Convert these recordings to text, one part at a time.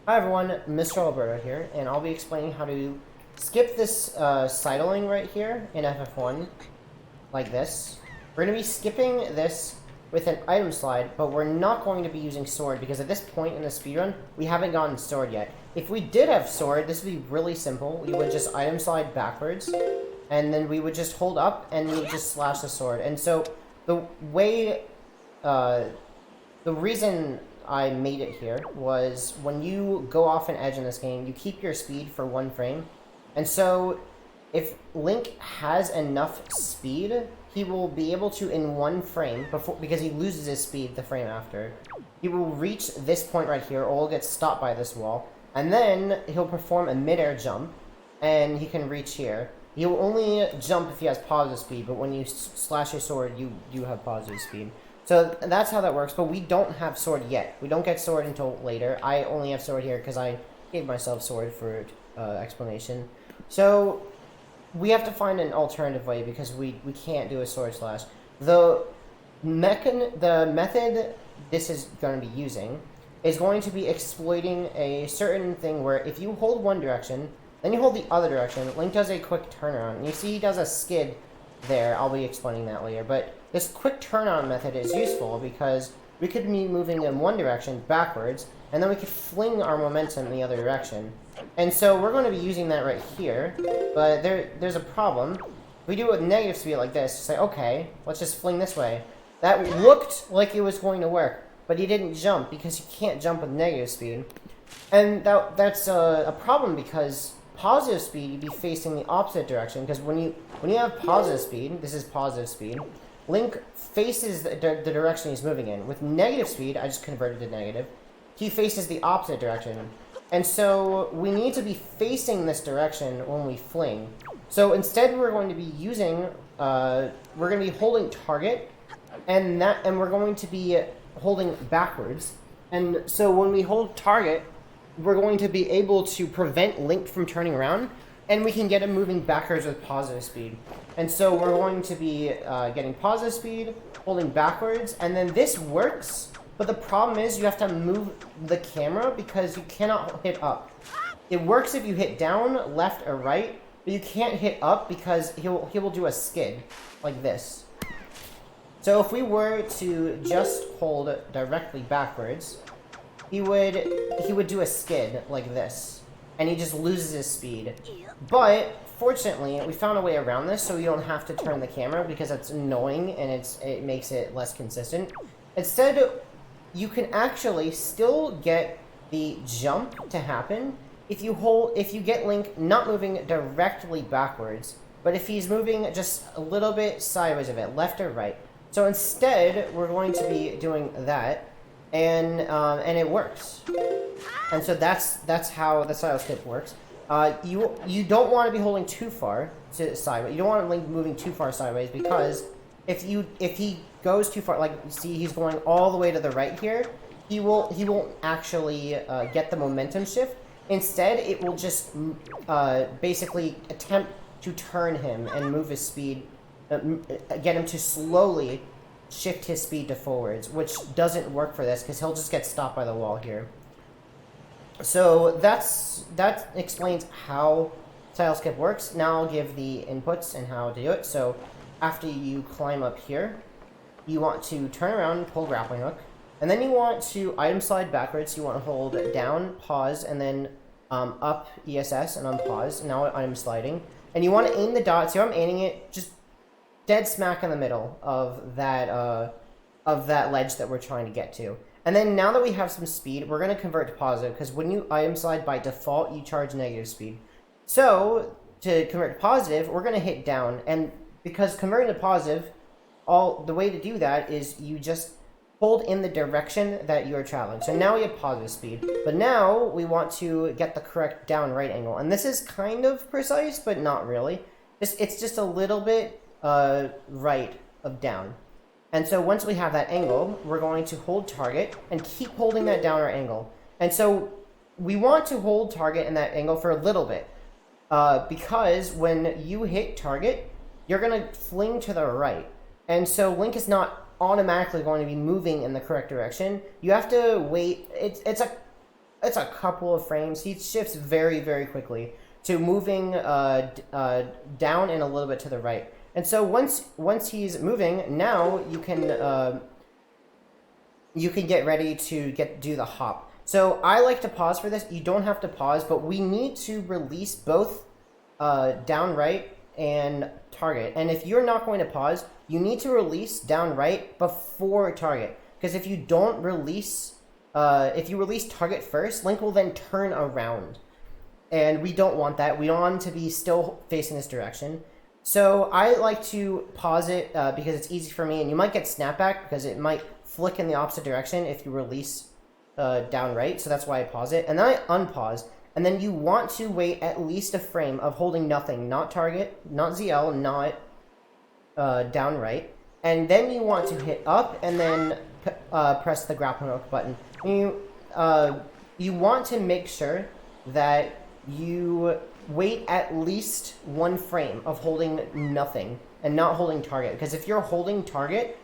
Hi everyone, Mr. Alberto here, and I'll be explaining how to skip this sidling right here in FF1, like this. We're going to be skipping this with an item slide, but we're not going to be using sword, because at this point in the speedrun, we haven't gotten sword yet. If we did have sword, this would be really simple. We would just item slide backwards, and then we would just hold up, and we would just slash the sword. And so, the way, the reason I made it here was when you go off an edge in this game, you keep your speed for 1 frame. And so if Link has enough speed, he will be able to, in 1 frame, because he loses his speed the frame after, he will reach this point right here, or will get stopped by this wall, and then he'll perform a mid-air jump, and he can reach here. He'll only jump if he has positive speed, but when you slash your sword, you have positive speed. So that's how that works, but we don't have sword yet. We don't get sword until later. I only have sword here because I gave myself sword for explanation. So we have to find an alternative way because we can't do a sword slash. The method this is going to be using is going to be exploiting a certain thing where if you hold one direction, then you hold the other direction, Link does a quick turnaround. And you see he does a skid there. I'll be explaining that later, but this quick turn-on method is useful because we could be moving in one direction backwards, and then we could fling our momentum in the other direction. And so we're going to be using that right here, but there's a problem. If we do it with negative speed like this, say, okay, let's just fling this way. That looked like it was going to work, but he didn't jump because you can't jump with negative speed. And that's a problem because positive speed, you'd be facing the opposite direction, because when you have positive speed, this is positive speed, Link faces the direction he's moving in. With negative speed, I just converted to negative, he faces the opposite direction. And so we need to be facing this direction when we fling. So instead we're going to be using, we're going to be holding target, and we're going to be holding backwards. And so when we hold target, we're going to be able to prevent Link from turning around, and we can get him moving backwards with positive speed. And so we're going to be getting positive speed, holding backwards, and then this works, but the problem is you have to move the camera because you cannot hit up. It works if you hit down, left, or right, but you can't hit up because he will do a skid, like this. So if we were to just hold directly backwards, he would do a skid like this, and he just loses his speed. But fortunately, we found a way around this, so you don't have to turn the camera because that's annoying and it makes it less consistent. Instead, you can actually still get the jump to happen if you get Link not moving directly backwards, but if he's moving just a little bit sideways of it, left or right. So instead, we're going to be doing that. And it works, and so that's how the Sidle skip works. You don't want to be holding too far to sideways. You don't want Link moving too far sideways because if he goes too far, like see he's going all the way to the right here, he won't actually get the momentum shift. Instead, it will just basically attempt to turn him and move his speed, get him to slowly shift his speed to forwards, which doesn't work for this because he'll just get stopped by the wall here. So that explains how Sidle skip works. Now I'll give the inputs and how to do it. So after you climb up here, you want to turn around and pull grappling hook, and then you want to item slide backwards. You want to hold down, pause, and then up ESS and unpause. Now I'm sliding, and you want to aim the dot. See how I'm aiming it? Just dead smack in the middle of that ledge that we're trying to get to. And then now that we have some speed, we're going to convert to positive, because when you item slide, by default, you charge negative speed. So to convert to positive, we're going to hit down, and because converting to positive, the way to do that is you just hold in the direction that you're traveling. So now we have positive speed, but now we want to get the correct down right angle. And this is kind of precise, but not really. It's just a little bit right of down. And so once we have that angle, we're going to hold target and keep holding that down right angle. And so we want to hold target in that angle for a little bit, because when you hit target, you're going to fling to the right. And so Link is not automatically going to be moving in the correct direction. You have to wait. It's a it's a couple of frames. He shifts very, very quickly to moving down and a little bit to the right. And so once he's moving, now you can get ready to do the hop. So I like to pause for this. You don't have to pause, but we need to release both down right and target. And if you're not going to pause, you need to release down right before target. Because if you don't release, if you release target first, Link will then turn around. And we don't want that. We don't want him to be still facing this direction. So I like to pause it because it's easy for me. And you might get snapback because it might flick in the opposite direction if you release down right. So that's why I pause it. And then I unpause. And then you want to wait at least a frame of holding nothing. Not target, not ZL, not down right. And then you want to hit up and then press the grappling hook button. You want to make sure that you wait at least one frame of holding nothing and not holding target. Because if you're holding target,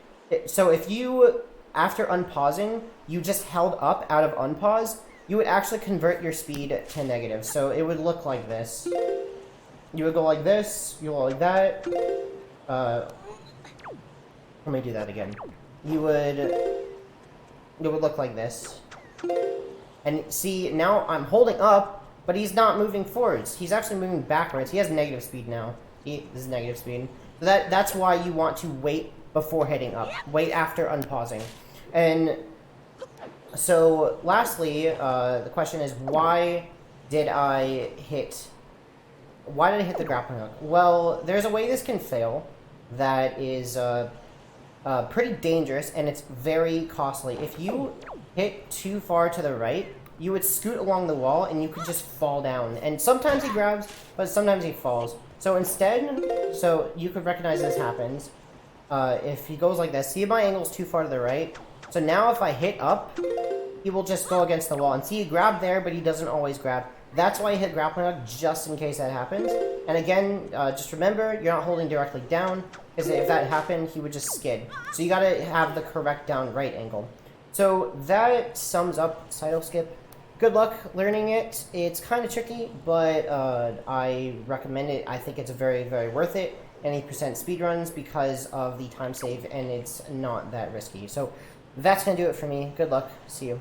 so if you, after unpausing, you just held up out of unpause, you would actually convert your speed to negative. So it would look like this. You would go like this, you go like that. Let me do that again. It would look like this. And see, now I'm holding up, but he's not moving forwards. He's actually moving backwards. He has negative speed now. This is negative speed. So that's why you want to wait before hitting up. Wait after unpausing. And so, lastly, the question is, why did I hit the grappling hook? Well, there's a way this can fail that is pretty dangerous, and it's very costly. If you hit too far to the right, you would scoot along the wall, and you could just fall down. And sometimes he grabs, but sometimes he falls. So instead, so you could recognize this happens. If he goes like this, see my angle's too far to the right. So now if I hit up, he will just go against the wall. And see, he grabbed there, but he doesn't always grab. That's why I hit grappling hook, just in case that happens. And again, just remember, you're not holding directly down, because if that happened, he would just skid. So you gotta have the correct down right angle. So that sums up Sidle skip. Good luck learning it. It's kind of tricky, but I recommend it. I think it's very, very worth it. 80% speedruns because of the time save, and it's not that risky. So that's going to do it for me. Good luck. See you.